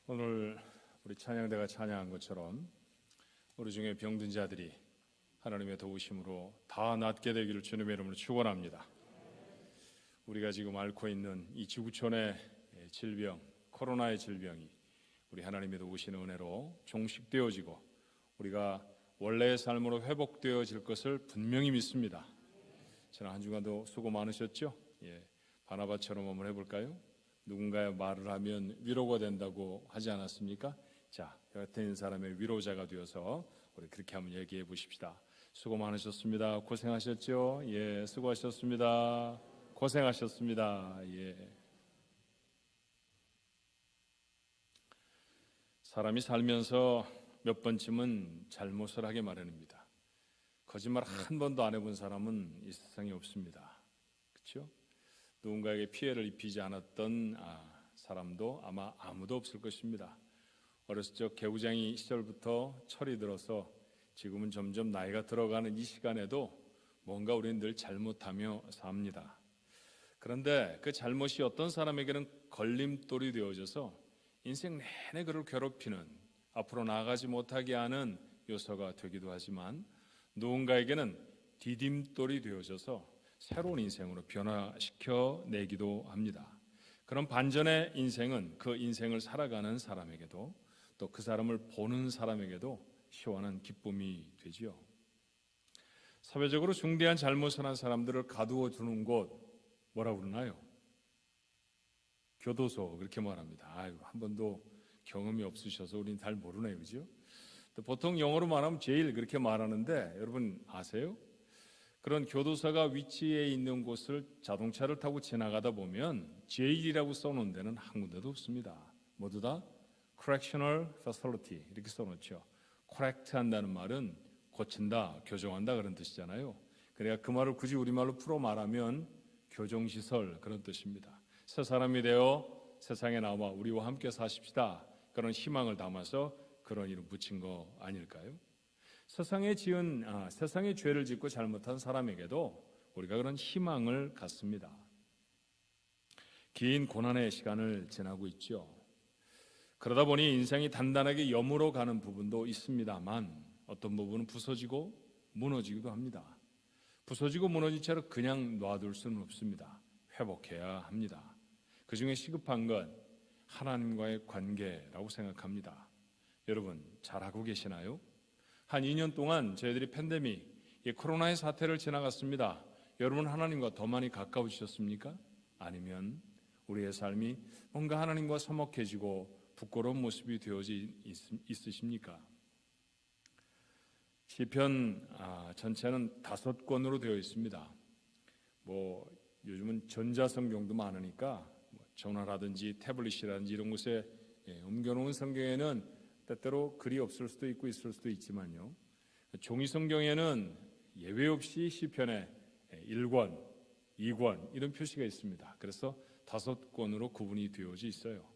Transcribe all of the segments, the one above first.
오늘 우리 찬양대가 찬양한 것처럼 우리 중에 병든 자들이 하나님의 도우심으로 다 낫게 되기를 주님의 이름으로 축원합니다. 우리가 지금 앓고 있는 이 지구촌의 질병, 코로나의 질병이 우리 하나님의 도우시는 은혜로 종식되어지고 우리가 원래의 삶으로 회복되어질 것을 분명히 믿습니다. 지난 한 주간도 수고 많으셨죠? 바나바처럼 한번 해볼까요? 누군가의 말을 하면 위로가 된다고 하지 않았습니까? 자, 같은 사람의 위로자가 되어서 우리 그렇게 한번 얘기해 보십시다. 수고 많으셨습니다. 고생하셨죠? 수고하셨습니다. 고생하셨습니다. 사람이 살면서 몇 번쯤은 잘못을 하게 마련입니다. 거짓말 한 번도 안 해본 사람은 이 세상에 없습니다. 그렇죠? 누군가에게 피해를 입히지 않았던 사람도 아마 아무도 없을 것입니다. 어렸을 적 개구쟁이 시절부터 철이 들어서 지금은 점점 나이가 들어가는 이 시간에도 뭔가 우리는 늘 잘못하며 삽니다. 그런데 그 잘못이 어떤 사람에게는 걸림돌이 되어져서 인생 내내 그를 괴롭히는, 앞으로 나아가지 못하게 하는 요소가 되기도 하지만 누군가에게는 디딤돌이 되어져서 새로운 인생으로 변화시켜 내기도 합니다. 그런 반전의 인생은 그 인생을 살아가는 사람에게도 또 그 사람을 보는 사람에게도 시원한 기쁨이 되지요. 사회적으로 중대한 잘못을 한 사람들을 가두어 두는 곳 뭐라고 그러나요? 교도소 그렇게 말합니다. 한 번도 경험이 없으셔서 우리는 잘 모르네요, 그죠? 보통 영어로 말하면 제일 그렇게 말하는데 여러분 아세요? 그런 교도소가 위치해 있는 곳을 자동차를 타고 지나가다 보면 제일이라고 써놓은 데는 한 군데도 없습니다. 모두 다 correctional facility 이렇게 써놓죠. correct 한다는 말은 고친다, 교정한다 그런 뜻이잖아요. 그러니까 그 말을 굳이 우리말로 풀어 말하면 교정시설 그런 뜻입니다. 새 사람이 되어 세상에 나와 우리와 함께 사십시다. 그런 희망을 담아서 그런 이름 붙인 거 아닐까요? 세상에 죄를 짓고 잘못한 사람에게도 우리가 그런 희망을 갖습니다. 긴 고난의 시간을 지나고 있죠. 그러다 보니 인생이 단단하게 여물어 가는 부분도 있습니다만 어떤 부분은 부서지고 무너지기도 합니다. 부서지고 무너진 채로 그냥 놔둘 수는 없습니다. 회복해야 합니다. 그 중에 시급한 건 하나님과의 관계라고 생각합니다. 여러분 잘하고 계시나요? 한 2년 동안 저희들이 팬데믹, 코로나의 사태를 지나갔습니다. 여러분 하나님과 더 많이 가까워지셨습니까? 아니면 우리의 삶이 뭔가 하나님과 서먹해지고 부끄러운 모습이 되어져 있으십니까? 시편 전체는 5권으로 되어 있습니다. 요즘은 전자성경도 많으니까 전화라든지 태블릿이라든지 이런 곳에 옮겨놓은 성경에는 때때로 글이 없을 수도 있고 있을 수도 있지만요. 종이 성경에는 예외 없이 시편에 1권, 2권 이런 표시가 있습니다. 그래서 5권으로 구분이 되어져 있어요.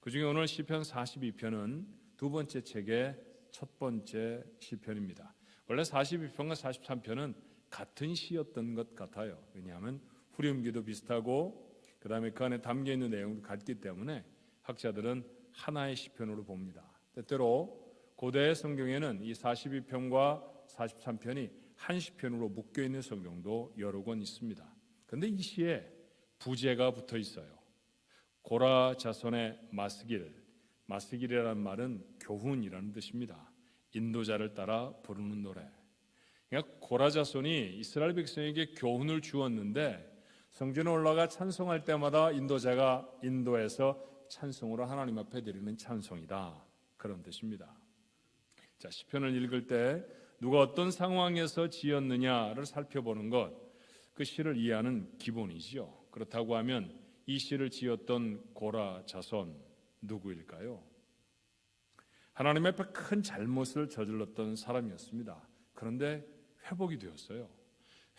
그중에 오늘 시편 42편은 두 번째 책의 첫 번째 시편입니다. 원래 42편과 43편은 같은 시였던 것 같아요. 왜냐하면 후렴기도 비슷하고 그 다음에 그 안에 담겨있는 내용도 같기 때문에 학자들은 하나의 시편으로 봅니다. 때때로 고대 성경에는 이 42편과 43편이 한 시편으로 묶여있는 성경도 여러 권 있습니다. 그런데 이 시에 부제가 붙어 있어요. 고라 자손의 마스길이라는 말은 교훈이라는 뜻입니다. 인도자를 따라 부르는 노래. 그러니까 고라 자손이 이스라엘 백성에게 교훈을 주었는데 성전에 올라가 찬송할 때마다 인도자가 인도에서 찬송으로 하나님 앞에 드리는 찬송이다. 그런 뜻입니다. 자, 시편을 읽을 때 누가 어떤 상황에서 지었느냐를 살펴보는 것, 그 시를 이해하는 기본이지요. 그렇다고 하면 이 시를 지었던 고라 자손 누구일까요? 하나님 앞에 큰 잘못을 저질렀던 사람이었습니다. 그런데 회복이 되었어요.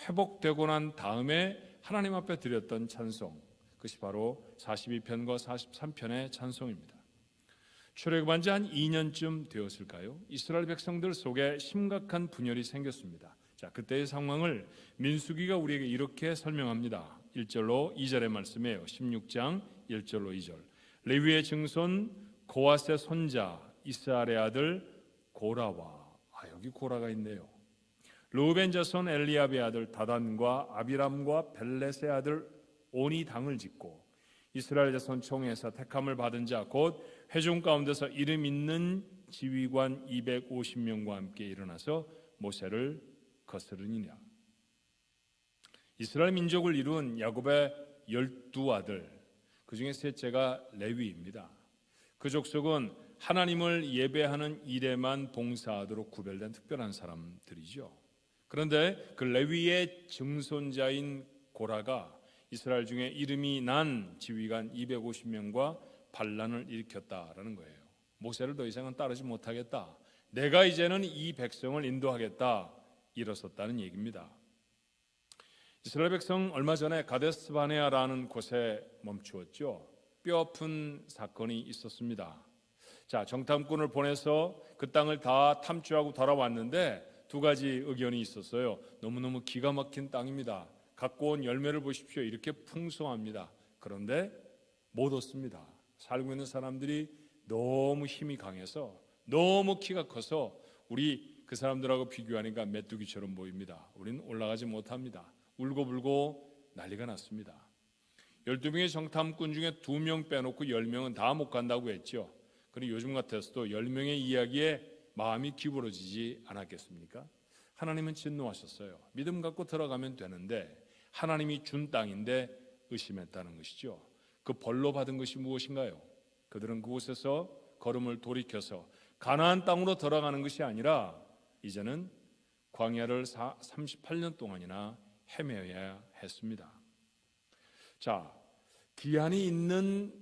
회복되고 난 다음에 하나님 앞에 드렸던 찬송, 그것이 바로 42편과 43편의 찬송입니다. 출애굽한 지 한 2년쯤 되었을까요? 이스라엘 백성들 속에 심각한 분열이 생겼습니다. 자, 그때의 상황을 민수기가 우리에게 이렇게 설명합니다. 1절로 2절의 말씀이에요. 16장 1절로 2절. 레위의 증손 고핫의 손자 이스라엘의 아들 고라와, 여기 고라가 있네요. 르우벤 자손 엘리압의 아들 다단과 아비람과 벨렛의 아들 온이 당을 짓고 이스라엘 자손 총회에서 택함을 받은 자 곧 회중 가운데서 이름 있는 지휘관 250명과 함께 일어나서 모세를 거스르니라. 이스라엘 민족을 이룬 야곱의 12아들, 그 중에 셋째가 레위입니다. 그 족속은 하나님을 예배하는 일에만 봉사하도록 구별된 특별한 사람들이죠. 그런데 그 레위의 증손자인 고라가 이스라엘 중에 이름이 난 지휘관 250명과 반란을 일으켰다라는 거예요. 모세를 더 이상은 따르지 못하겠다, 내가 이제는 이 백성을 인도하겠다, 일어섰다는 얘기입니다. 이스라엘 백성 얼마 전에 가데스 바네아라는 곳에 멈추었죠. 뼈아픈 사건이 있었습니다. 자, 정탐꾼을 보내서 그 땅을 다 탐주하고 돌아왔는데 두 가지 의견이 있었어요. 너무너무 기가 막힌 땅입니다. 갖고 온 열매를 보십시오. 이렇게 풍성합니다. 그런데 못 얻습니다. 살고 있는 사람들이 너무 힘이 강해서, 너무 키가 커서 우리 그 사람들하고 비교하니까 메뚜기처럼 보입니다. 우리는 올라가지 못합니다. 울고불고 난리가 났습니다. 12명의 정탐꾼 중에 2명 빼놓고 10명은 다 못 간다고 했죠. 그리고 요즘 같아서도 10명의 이야기에 마음이 기울어지지 않았겠습니까? 하나님은 진노하셨어요. 믿음 갖고 들어가면 되는데 하나님이 준 땅인데 의심했다는 것이죠. 그 벌로 받은 것이 무엇인가요? 그들은 그곳에서 걸음을 돌이켜서 가나안 땅으로 들어가는 것이 아니라 이제는 광야를 38년 동안이나 헤매어야 했습니다. 자, 기한이 있는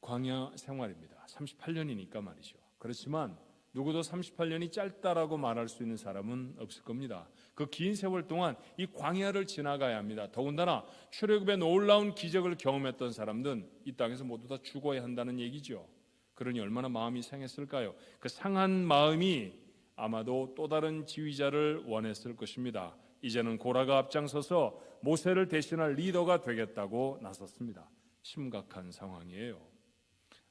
광야 생활입니다. 38년이니까 말이죠. 그렇지만 누구도 38년이 짧다라고 말할 수 있는 사람은 없을 겁니다. 그 긴 세월 동안 이 광야를 지나가야 합니다. 더군다나 출애굽의 놀라운 기적을 경험했던 사람들은 이 땅에서 모두 다 죽어야 한다는 얘기죠. 그러니 얼마나 마음이 상했을까요? 그 상한 마음이 아마도 또 다른 지휘자를 원했을 것입니다. 이제는 고라가 앞장서서 모세를 대신할 리더가 되겠다고 나섰습니다. 심각한 상황이에요.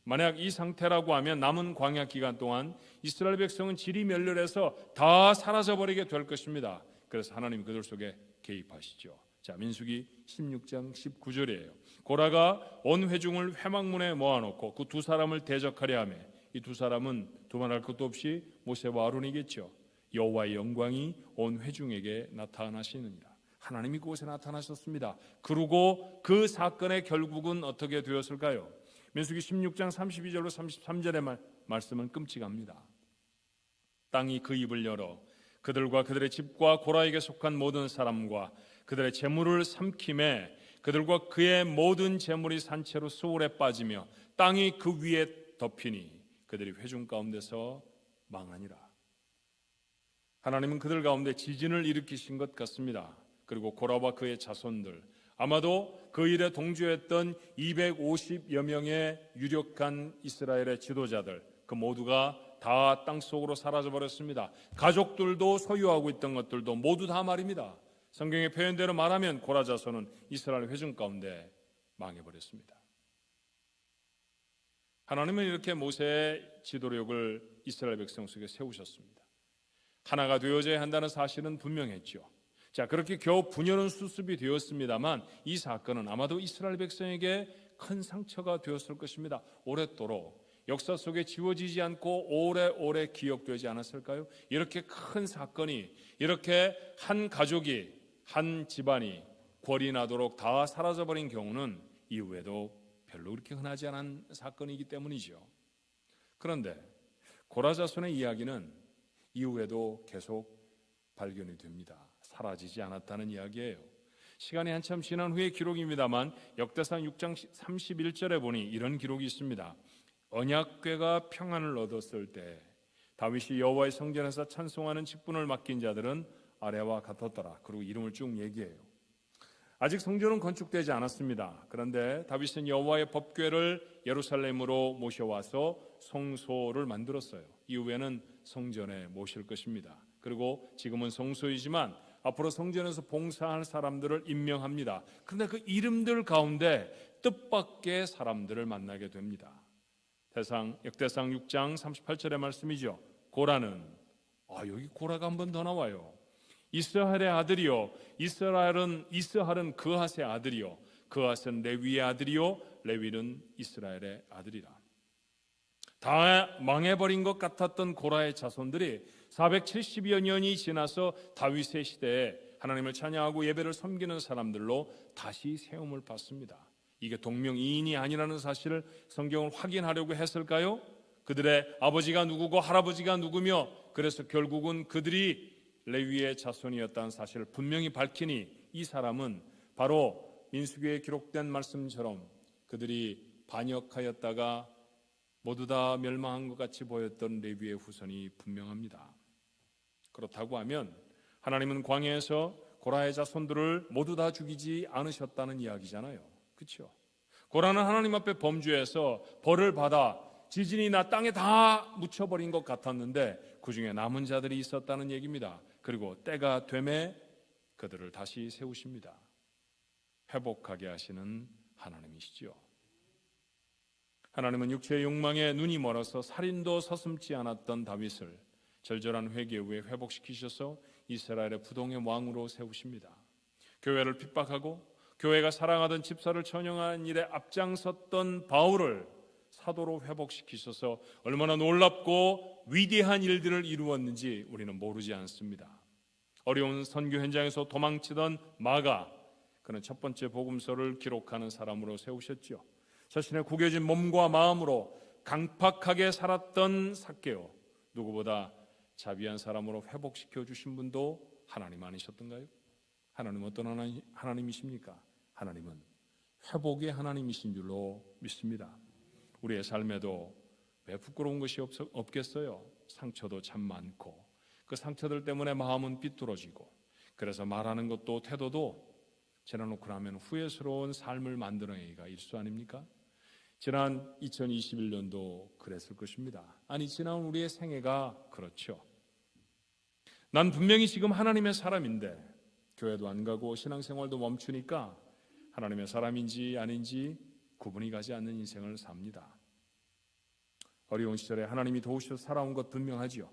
만약 이 상태라고 하면 남은 광야 기간 동안 이스라엘 백성은 질이 멸렬해서 다 사라져버리게 될 것입니다. 그래서 하나님 그들 속에 개입하시죠. 자, 민수기 16장 19절이에요. 고라가 온 회중을 회막문에 모아놓고 그 두 사람을 대적하려 하며, 이 두 사람은 두말할 것도 없이 모세와 아론이겠죠. 여호와의 영광이 온 회중에게 나타나시느니라. 하나님이 그곳에 나타나셨습니다. 그리고 그 사건의 결국은 어떻게 되었을까요? 민수기 16장 32절로 33절의 말씀은 끔찍합니다. 땅이 그 입을 열어 그들과 그들의 집과 고라에게 속한 모든 사람과 그들의 재물을 삼킴에 그들과 그의 모든 재물이 산채로 소울에 빠지며 땅이 그 위에 덮이니 그들이 회중 가운데서 망하니라. 하나님은 그들 가운데 지진을 일으키신 것 같습니다. 그리고 고라와 그의 자손들, 아마도 그 일에 동조했던 250여 명의 유력한 이스라엘의 지도자들, 그 모두가 다 땅속으로 사라져버렸습니다. 가족들도 소유하고 있던 것들도 모두 다 말입니다. 성경의 표현대로 말하면 고라 자손은 이스라엘 회중 가운데 망해버렸습니다. 하나님은 이렇게 모세의 지도력을 이스라엘 백성 속에 세우셨습니다. 하나가 되어져야 한다는 사실은 분명했죠. 자, 그렇게 겨우 분열은 수습이 되었습니다만 이 사건은 아마도 이스라엘 백성에게 큰 상처가 되었을 것입니다. 오랫도록 역사 속에 지워지지 않고 오래오래 기억되지 않았을까요? 이렇게 큰 사건이, 이렇게 한 가족이, 한 집안이 궐이 나도록 다 사라져버린 경우는 이후에도 별로 그렇게 흔하지 않은 사건이기 때문이죠. 그런데 고라 자손의 이야기는 이후에도 계속 발견이 됩니다. 사라지지 않았다는 이야기예요. 시간이 한참 지난 후의 기록입니다만 역대상 6장 31절에 보니 이런 기록이 있습니다. 언약궤가 평안을 얻었을 때 다윗이 여호와의 성전에서 찬송하는 직분을 맡긴 자들은 아래와 같았더라. 그리고 이름을 쭉 얘기해요. 아직 성전은 건축되지 않았습니다. 그런데 다윗은 여호와의 법궤를 예루살렘으로 모셔와서 성소를 만들었어요. 이후에는 성전에 모실 것입니다. 그리고 지금은 성소이지만 앞으로 성전에서 봉사할 사람들을 임명합니다. 그런데 그 이름들 가운데 뜻밖의 사람들을 만나게 됩니다. 역대상 6장 38절의 말씀이죠. 고라는 여기 고라가 한 번 더 나와요. 이스라엘의 아들이요, 이스라엘은 그핫의 아들이요, 그핫은 레위의 아들이요, 레위는 이스라엘의 아들이라. 다 망해버린 것 같았던 고라의 자손들이 470여 년이 지나서 다윗의 시대에 하나님을 찬양하고 예배를 섬기는 사람들로 다시 세움을 받습니다. 이게 동명이인이 아니라는 사실을 성경을 확인하려고 했을까요? 그들의 아버지가 누구고 할아버지가 누구며 그래서 결국은 그들이 레위의 자손이었다는 사실을 분명히 밝히니 이 사람은 바로 민수기에 기록된 말씀처럼 그들이 반역하였다가 모두 다 멸망한 것 같이 보였던 레위의 후손이 분명합니다. 그렇다고 하면 하나님은 광야에서 고라의 자손들을 모두 다 죽이지 않으셨다는 이야기잖아요. 그렇죠? 고라는 하나님 앞에 범죄해서 벌을 받아 지진이 나 땅에 다 묻혀버린 것 같았는데 그 중에 남은 자들이 있었다는 얘기입니다. 그리고 때가 되매 그들을 다시 세우십니다. 회복하게 하시는 하나님이시죠. 하나님은 육체의 욕망에 눈이 멀어서 살인도 서슴지 않았던 다윗을 절절한 회개 후에 회복시키셔서 이스라엘의 부동의 왕으로 세우십니다. 교회를 핍박하고 교회가 사랑하던 집사를 천형한 일에 앞장섰던 바울을 사도로 회복시키셔서 얼마나 놀랍고 위대한 일들을 이루었는지 우리는 모르지 않습니다. 어려운 선교 현장에서 도망치던 마가, 그는 첫 번째 복음서를 기록하는 사람으로 세우셨죠. 자신의 구겨진 몸과 마음으로 강팍하게 살았던 삭개오, 누구보다 자비한 사람으로 회복시켜 주신 분도 하나님 아니셨던가요? 하나님은 어떤 하나님이십니까? 하나님은 회복의 하나님이신 줄로 믿습니다. 우리의 삶에도 왜 부끄러운 것이 없겠어요? 상처도 참 많고 그 상처들 때문에 마음은 삐뚤어지고 그래서 말하는 것도 태도도 지나놓고 나면 후회스러운 삶을 만들어내기가 일수 아닙니까? 지난 2021년도 그랬을 것입니다. 아니 지난 우리의 생애가 그렇죠. 난 분명히 지금 하나님의 사람인데 교회도 안 가고 신앙생활도 멈추니까 하나님의 사람인지 아닌지 구분이 가지 않는 인생을 삽니다. 어려운 시절에 하나님이 도우셔서 살아온 것 분명하지요.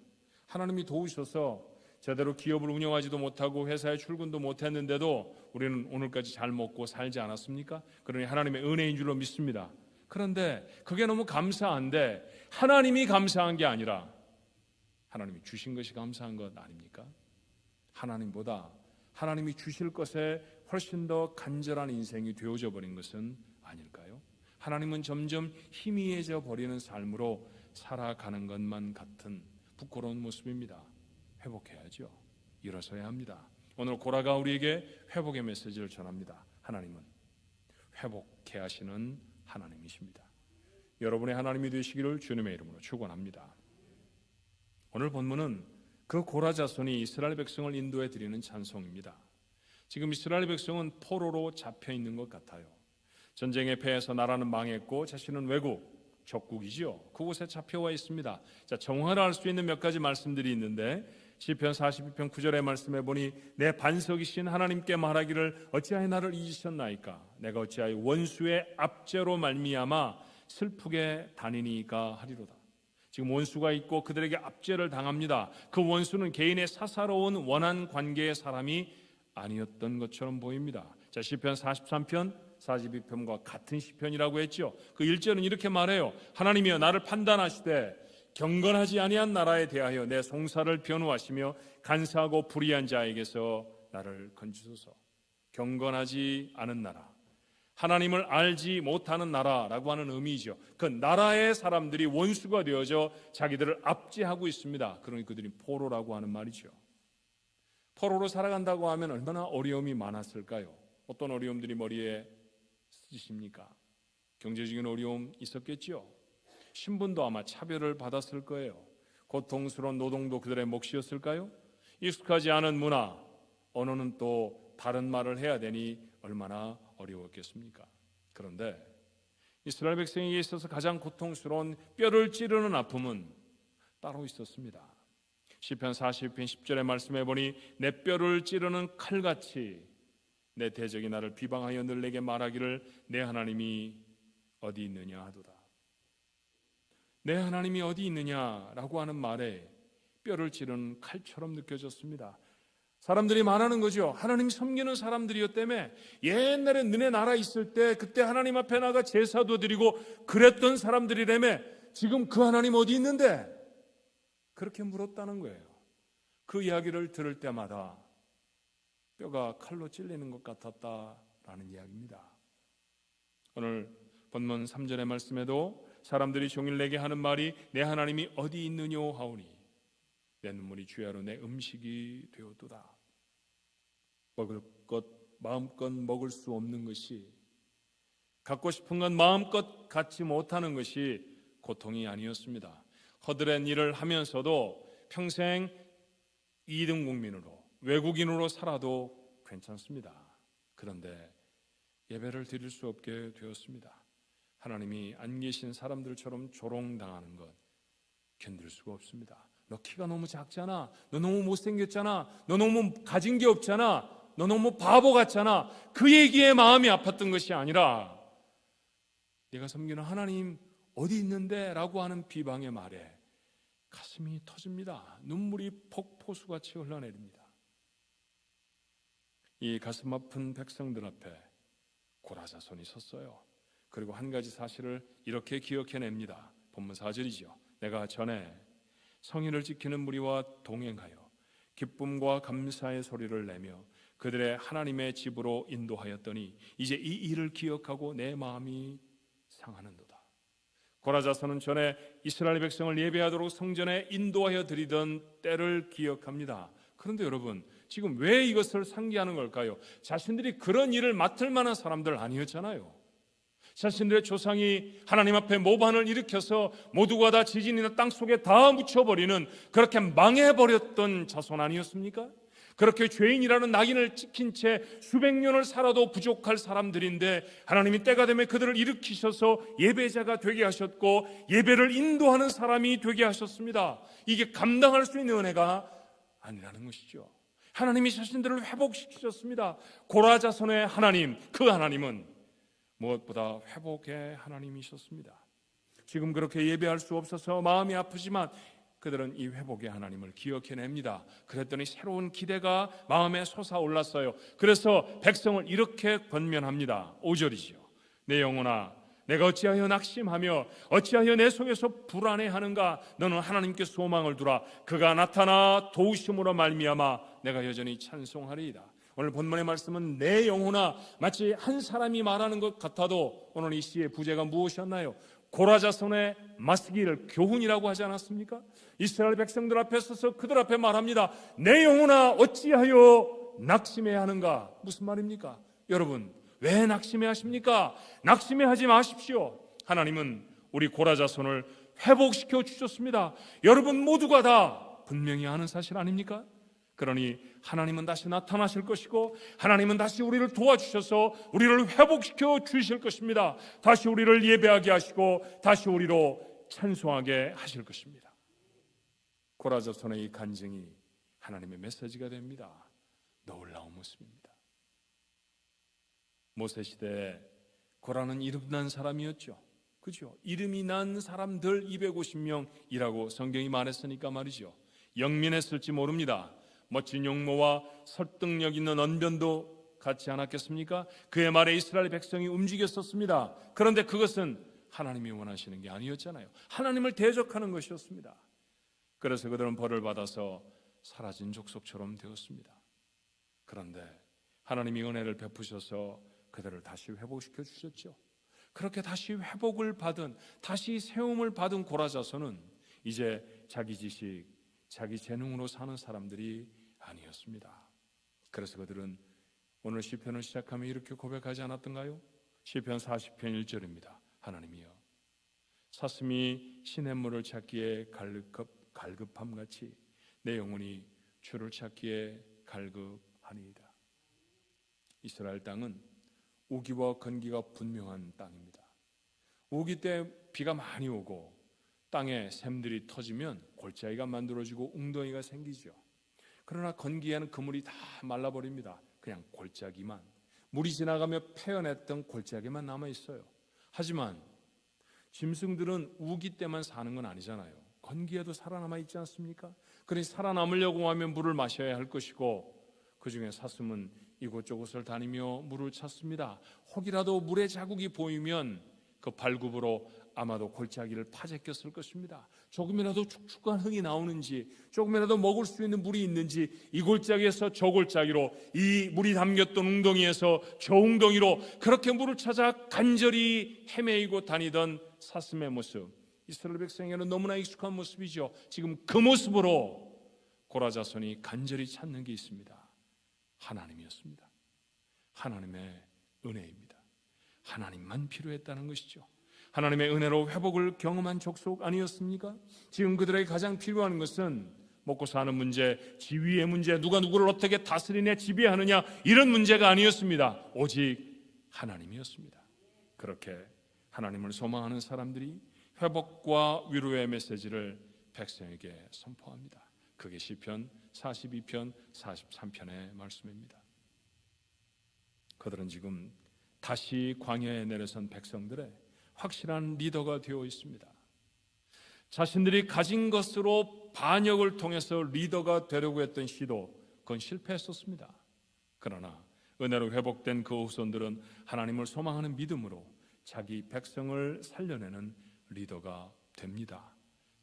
하나님이 도우셔서 제대로 기업을 운영하지도 못하고 회사에 출근도 못했는데도 우리는 오늘까지 잘 먹고 살지 않았습니까? 그러니 하나님의 은혜인 줄로 믿습니다. 그런데 그게 너무 감사한데 하나님이 감사한 게 아니라 하나님이 주신 것이 감사한 것 아닙니까? 하나님보다 하나님이 주실 것에 훨씬 더 간절한 인생이 되어져 버린 것은 아닐까요? 하나님은 점점 희미해져 버리는 삶으로 살아가는 것만 같은 부끄러운 모습입니다. 회복해야죠. 일어서야 합니다. 오늘 고라가 우리에게 회복의 메시지를 전합니다. 하나님은 회복해 하시는 하나님이십니다. 여러분의 하나님이 되시기를 주님의 이름으로 축원합니다. 오늘 본문은 그 고라 자손이 이스라엘 백성을 인도해 드리는 찬송입니다. 지금 이스라엘 백성은 포로로 잡혀 있는 것 같아요. 전쟁에 패해서 나라는 망했고 자신은 외국, 적국이죠. 그곳에 잡혀와 있습니다. 자, 정화를 할 수 있는 몇 가지 말씀들이 있는데 시편 42편 9절의 말씀에 보니 내 반석이신 하나님께 말하기를 어찌하여 나를 잊으셨나이까? 내가 어찌하여 원수의 압제로 말미암아 슬프게 다니니까 하리로다. 지금 원수가 있고 그들에게 압제를 당합니다. 그 원수는 개인의 사사로운 원한 관계의 사람이 아니었던 것처럼 보입니다. 자, 시편 43편 42편과 같은 시편이라고 했죠. 그 1절은 이렇게 말해요. 하나님이여 나를 판단하시되 경건하지 아니한 나라에 대하여 내 송사를 변호하시며 간사하고 불의한 자에게서 나를 건지소서. 경건하지 않은 나라, 하나님을 알지 못하는 나라라고 하는 의미죠. 그 나라의 사람들이 원수가 되어져 자기들을 압제하고 있습니다. 그러니 그들이 포로라고 하는 말이죠. 포로로 살아간다고 하면 얼마나 어려움이 많았을까요? 어떤 어려움들이 머리에 쓰십니까? 경제적인 어려움 있었겠죠. 신분도 아마 차별을 받았을 거예요. 고통스러운 노동도 그들의 몫이었을까요? 익숙하지 않은 문화, 언어는 또 다른 말을 해야 되니 얼마나 어려웠겠습니까? 그런데 이스라엘 백성에게 있어서 가장 고통스러운 뼈를 찌르는 아픔은 따로 있었습니다. 시편 40편 10절의 말씀에 보니 내 뼈를 찌르는 칼같이 내 대적이 나를 비방하여 늘 내게 말하기를 내 하나님이 어디 있느냐 하도다. 내 하나님이 어디 있느냐라고 하는 말에 뼈를 찌르는 칼처럼 느껴졌습니다. 사람들이 말하는 거죠. 하나님 섬기는 사람들이었다며. 옛날에 너네 나라 있을 때 그때 하나님 앞에 나가 제사도 드리고 그랬던 사람들이라며. 지금 그 하나님 어디 있는데? 그렇게 물었다는 거예요. 그 이야기를 들을 때마다 뼈가 칼로 찔리는 것 같았다라는 이야기입니다. 오늘 본문 3절의 말씀에도 사람들이 종일 내게 하는 말이 내 하나님이 어디 있느뇨 하오니 내 눈물이 주야로 내 음식이 되었도다. 먹을 것 마음껏 먹을 수 없는 것이, 갖고 싶은 건 마음껏 갖지 못하는 것이 고통이 아니었습니다. 허드렛 일을 하면서도 평생 2등 국민으로, 외국인으로 살아도 괜찮습니다. 그런데 예배를 드릴 수 없게 되었습니다. 하나님이 안 계신 사람들처럼 조롱당하는 것 견딜 수가 없습니다. 너 키가 너무 작잖아. 너 너무 못생겼잖아. 너 너무 가진 게 없잖아. 너 너무 바보 같잖아. 그 얘기에 마음이 아팠던 것이 아니라 내가 섬기는 하나님 어디 있는데? 라고 하는 비방의 말에 가슴이 터집니다. 눈물이 폭포수같이 흘러내립니다. 이 가슴 아픈 백성들 앞에 고라자손이 섰어요. 그리고 한 가지 사실을 이렇게 기억해냅니다. 본문 4절이죠. 내가 전에 성의를 지키는 무리와 동행하여 기쁨과 감사의 소리를 내며 그들의 하나님의 집으로 인도하였더니 이제 이 일을 기억하고 내 마음이 상하는도다. 고라자손은 전에 이스라엘 백성을 예배하도록 성전에 인도하여 드리던 때를 기억합니다. 그런데 여러분, 지금 왜 이것을 상기하는 걸까요? 자신들이 그런 일을 맡을 만한 사람들 아니었잖아요. 자신들의 조상이 하나님 앞에 모반을 일으켜서 모두가 다 지진이나 땅 속에 다 묻혀버리는, 그렇게 망해버렸던 자손 아니었습니까? 그렇게 죄인이라는 낙인을 찍힌 채 수백 년을 살아도 부족할 사람들인데 하나님이 때가 되면 그들을 일으키셔서 예배자가 되게 하셨고 예배를 인도하는 사람이 되게 하셨습니다. 이게 감당할 수 있는 은혜가 아니라는 것이죠. 하나님이 자신들을 회복시키셨습니다. 고라자손의 하나님, 그 하나님은 무엇보다 회복의 하나님이셨습니다. 지금 그렇게 예배할 수 없어서 마음이 아프지만 그들은 이 회복의 하나님을 기억해냅니다. 그랬더니 새로운 기대가 마음에 솟아올랐어요. 그래서 백성을 이렇게 권면합니다. 5절이죠. 내 영혼아, 내가 어찌하여 낙심하며 어찌하여 내 속에서 불안해하는가? 너는 하나님께 소망을 두라. 그가 나타나 도우심으로 말미암아 내가 여전히 찬송하리이다. 오늘 본문의 말씀은 내 영혼아, 마치 한 사람이 말하는 것 같아도 오늘 이 시의 부제가 무엇이었나요? 고라자손의 맞서기를 교훈이라고 하지 않았습니까? 이스라엘 백성들 앞에 서서 그들 앞에 말합니다. 내 영혼아 어찌하여 낙심해야 하는가? 무슨 말입니까? 여러분, 왜 낙심해 하십니까? 낙심해 하지 마십시오. 하나님은 우리 고라자손을 회복시켜 주셨습니다. 여러분 모두가 다 분명히 아는 사실 아닙니까? 그러니 하나님은 다시 나타나실 것이고 하나님은 다시 우리를 도와주셔서 우리를 회복시켜 주실 것입니다. 다시 우리를 예배하게 하시고 다시 우리로 찬송하게 하실 것입니다. 고라자손의 이 간증이 하나님의 메시지가 됩니다. 놀라운 모습입니다. 모세 시대에 고라는 이름난 사람이었죠. 그죠? 이름이 난 사람들 250명이라고 성경이 말했으니까 말이죠. 영민했을지 모릅니다. 멋진 용모와 설득력 있는 언변도 같지 않았겠습니까? 그의 말에 이스라엘 백성이 움직였었습니다. 그런데 그것은 하나님이 원하시는 게 아니었잖아요. 하나님을 대적하는 것이었습니다. 그래서 그들은 벌을 받아서 사라진 족속처럼 되었습니다. 그런데 하나님이 은혜를 베푸셔서 그들을 다시 회복시켜 주셨죠. 그렇게 다시 회복을 받은, 다시 세움을 받은 고라자손은 이제 자기 지식, 자기 재능으로 사는 사람들이 아니었습니다. 그래서 그들은 오늘 시편을 시작하면 이렇게 고백하지 않았던가요? 시편 40편 1절입니다. 하나님이여, 사슴이 시냇물을 찾기에 갈급함같이 내 영혼이 주를 찾기에 갈급하니이다. 이스라엘 땅은 우기와 건기가 분명한 땅입니다. 우기 때 비가 많이 오고 땅에 샘들이 터지면 골짜기가 만들어지고 웅덩이가 생기죠. 그러나 건기에는 그물이 다 말라버립니다. 그냥 골짜기만, 물이 지나가며 패어냈던 골짜기만 남아있어요. 하지만 짐승들은 우기 때만 사는 건 아니잖아요. 건기에도 살아남아 있지 않습니까? 그러니 살아남으려고 하면 물을 마셔야 할 것이고, 그중에 사슴은 이곳저곳을 다니며 물을 찾습니다. 혹이라도 물의 자국이 보이면 그 발굽으로 아마도 골짜기를 파제꼈을 것입니다. 조금이라도 축축한 흙이 나오는지, 조금이라도 먹을 수 있는 물이 있는지, 이 골짜기에서 저 골짜기로, 이 물이 담겼던 웅덩이에서 저 웅덩이로 그렇게 물을 찾아 간절히 헤매이고 다니던 사슴의 모습, 이스라엘 백성에게는 너무나 익숙한 모습이죠. 지금 그 모습으로 고라 자손이 간절히 찾는 게 있습니다. 하나님이었습니다. 하나님의 은혜입니다. 하나님만 필요했다는 것이죠. 하나님의 은혜로 회복을 경험한 족속 아니었습니까? 지금 그들에게 가장 필요한 것은 먹고 사는 문제, 지위의 문제, 누가 누구를 어떻게 다스리냐, 지배하느냐, 이런 문제가 아니었습니다. 오직 하나님이었습니다. 그렇게 하나님을 소망하는 사람들이 회복과 위로의 메시지를 백성에게 선포합니다. 그게 시편 42편, 43편의 말씀입니다. 그들은 지금 다시 광야에 내려선 백성들의 확실한 리더가 되어 있습니다. 자신들이 가진 것으로 반역을 통해서 리더가 되려고 했던 시도, 그건 실패했었습니다. 그러나 은혜로 회복된 그 후손들은 하나님을 소망하는 믿음으로 자기 백성을 살려내는 리더가 됩니다.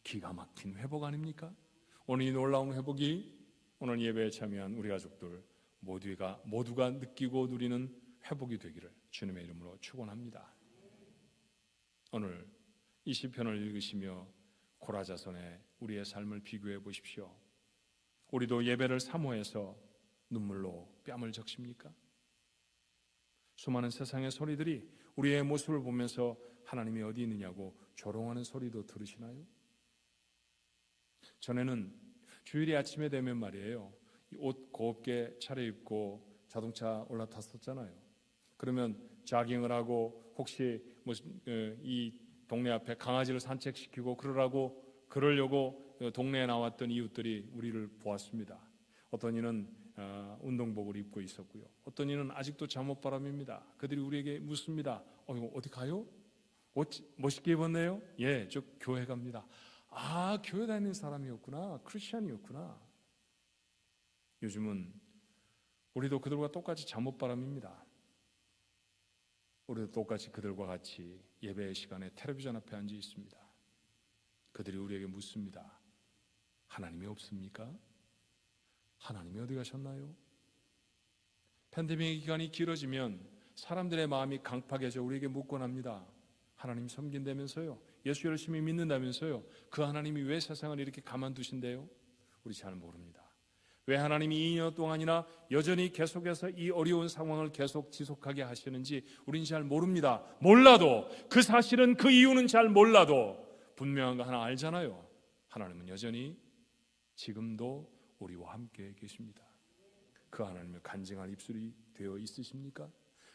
기가 막힌 회복 아닙니까? 오늘 이 놀라운 회복이 오늘 예배에 참여한 우리 가족들 모두가 느끼고 누리는 회복이 되기를 주님의 이름으로 축원합니다. 오늘 이 시편을 읽으시며 고라 자손의 우리의 삶을 비교해 보십시오. 우리도 예배를 사모해서 눈물로 뺨을 적십니까? 수많은 세상의 소리들이 우리의 모습을 보면서 하나님이 어디 있느냐고 조롱하는 소리도 들으시나요? 전에는 주일이 아침에 되면 말이에요, 옷 곱게 차려입고 자동차 올라탔었잖아요. 그러면 자깅을 하고 혹시 이 동네 앞에 강아지를 산책시키고 그러려고 동네에 나왔던 이웃들이 우리를 보았습니다. 어떤 이는 운동복을 입고 있었고요. 어떤 이는 아직도 잠옷바람입니다. 그들이 우리에게 묻습니다. 어디 가요? 옷 멋있게 입었네요? 예, 저 교회 갑니다. 아, 교회 다니는 사람이었구나. 크리스찬이었구나. 요즘은 우리도 그들과 똑같이 잠옷바람입니다. 우리도 똑같이 그들과 같이 예배의 시간에 텔레비전 앞에 앉아 있습니다. 그들이 우리에게 묻습니다. 하나님이 없습니까? 하나님이 어디 가셨나요? 팬데믹 기간이 길어지면 사람들의 마음이 강팍해져 우리에게 묻곤 합니다. 하나님 섬긴다면서요? 예수 열심히 믿는다면서요? 그 하나님이 왜 세상을 이렇게 가만두신대요? 우리 잘 모릅니다. 왜 하나님이 2년 동안이나 여전히 계속해서 이 어려운 상황을 계속 지속하게 하시는지 우리는 잘 모릅니다. 몰라도, 그 사실은, 그 이유는 잘 몰라도 분명한 거 하나 알잖아요. 하나님은 여전히 지금도 우리와 함께 계십니다. 그 하나님을 간증할 입술이 되어 있으십니까?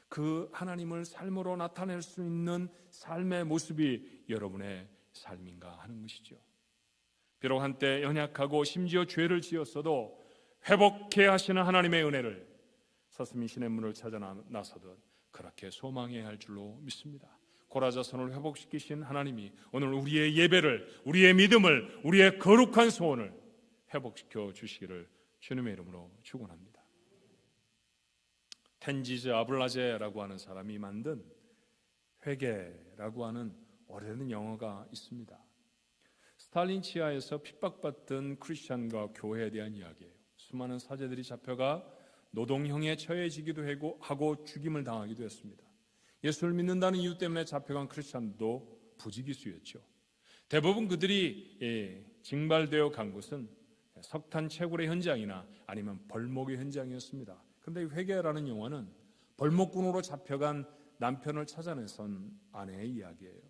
그 하나님을 삶으로 나타낼 수 있는 삶의 모습이 여러분의 삶인가 하는 것이죠. 비록 한때 연약하고 심지어 죄를 지었어도 회복해 하시는 하나님의 은혜를 사슴이 시냇물을 찾아 나서듯 그렇게 소망해야 할 줄로 믿습니다. 고라 자손을 회복시키신 하나님이 오늘 우리의 예배를, 우리의 믿음을, 우리의 거룩한 소원을 회복시켜 주시기를 주님의 이름으로 축원합니다. 텐지즈 아블라제라고 하는 사람이 만든 회개라고 하는 오래된 영어가 있습니다. 스탈린 치하에서 핍박받던 크리스찬과 교회에 대한 이야기예요. 수많은 사제들이 잡혀가 노동형에 처해지기도 하고 죽임을 당하기도 했습니다. 예수를 믿는다는 이유 때문에 잡혀간 크리스찬도 부지기수였죠. 대부분 그들이 징발되어 간 곳은 석탄 채굴의 현장이나 아니면 벌목의 현장이었습니다. 그런데 회개라는 영화는 벌목꾼으로 잡혀간 남편을 찾아내선 아내의 이야기예요.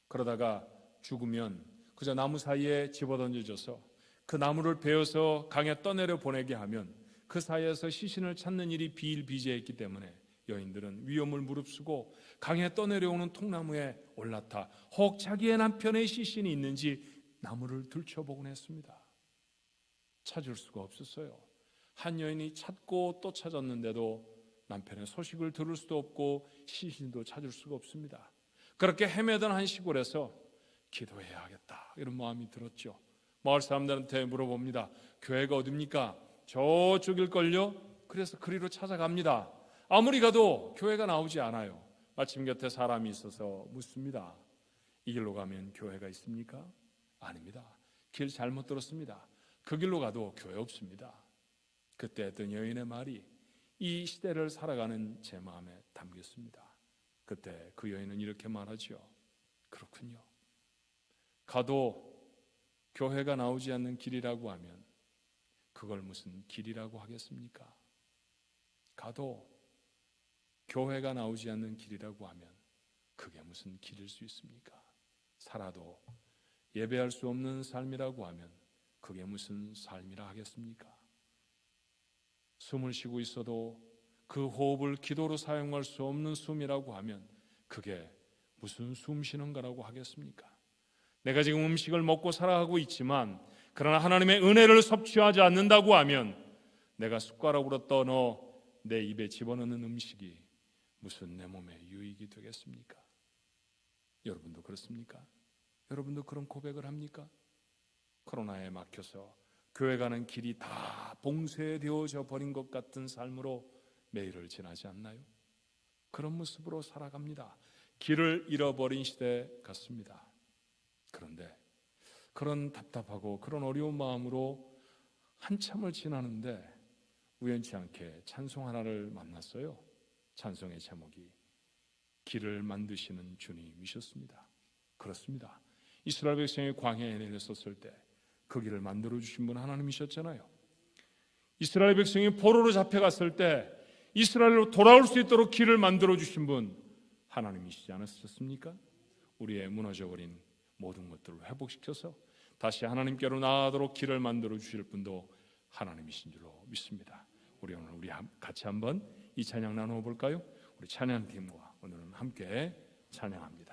그러다가 죽으면 그저 나무 사이에 집어던져져서 그 나무를 베어서 강에 떠내려 보내게 하면 그 사이에서 시신을 찾는 일이 비일비재했기 때문에 여인들은 위험을 무릅쓰고 강에 떠내려오는 통나무에 올라타 혹 자기의 남편의 시신이 있는지 나무를 들춰보곤 했습니다. 찾을 수가 없었어요. 한 여인이 찾고 또 찾았는데도 남편의 소식을 들을 수도 없고 시신도 찾을 수가 없습니다. 그렇게 헤매던 한 시골에서 기도해야겠다 이런 마음이 들었죠. 마을 사람들한테 물어봅니다. 교회가 어딥니까? 저쪽일걸요? 그래서 그리로 찾아갑니다. 아무리 가도 교회가 나오지 않아요. 마침 곁에 사람이 있어서 묻습니다. 이 길로 가면 교회가 있습니까? 아닙니다. 길 잘못 들었습니다. 그 길로 가도 교회 없습니다. 그때 했던 여인의 말이 이 시대를 살아가는 제 마음에 담겼습니다. 그때 그 여인은 이렇게 말하죠. 그렇군요. 가도 교회가 나오지 않는 길이라고 하면 그걸 무슨 길이라고 하겠습니까? 가도 교회가 나오지 않는 길이라고 하면 그게 무슨 길일 수 있습니까? 살아도 예배할 수 없는 삶이라고 하면 그게 무슨 삶이라 하겠습니까? 숨을 쉬고 있어도 그 호흡을 기도로 사용할 수 없는 숨이라고 하면 그게 무슨 숨 쉬는 거라고 하겠습니까? 내가 지금 음식을 먹고 살아가고 있지만 그러나 하나님의 은혜를 섭취하지 않는다고 하면 내가 숟가락으로 떠넣어 내 입에 집어넣는 음식이 무슨 내 몸에 유익이 되겠습니까? 여러분도 그렇습니까? 여러분도 그런 고백을 합니까? 코로나에 막혀서 교회 가는 길이 다 봉쇄되어져 버린 것 같은 삶으로 매일을 지나지 않나요? 그런 모습으로 살아갑니다. 길을 잃어버린 시대 같습니다. 그런데 그런 답답하고 그런 어려운 마음으로 한참을 지나는데 우연치 않게 찬송 하나를 만났어요. 찬송의 제목이 길을 만드시는 주님이셨습니다. 그렇습니다. 이스라엘 백성이 광야에 내렸었을 때 그 길을 만들어주신 분 하나님이셨잖아요. 이스라엘 백성이 포로로 잡혀갔을 때 이스라엘로 돌아올 수 있도록 길을 만들어주신 분 하나님이시지 않으셨습니까? 우리의 무너져버린 모든 것들을 회복시켜서 다시 하나님께로 나아가도록 길을 만들어주실 분도 하나님이신 줄로 믿습니다. 우리 오늘 같이 한번 이 찬양 나누어 볼까요? 우리 찬양팀과 오늘은 함께 찬양합니다.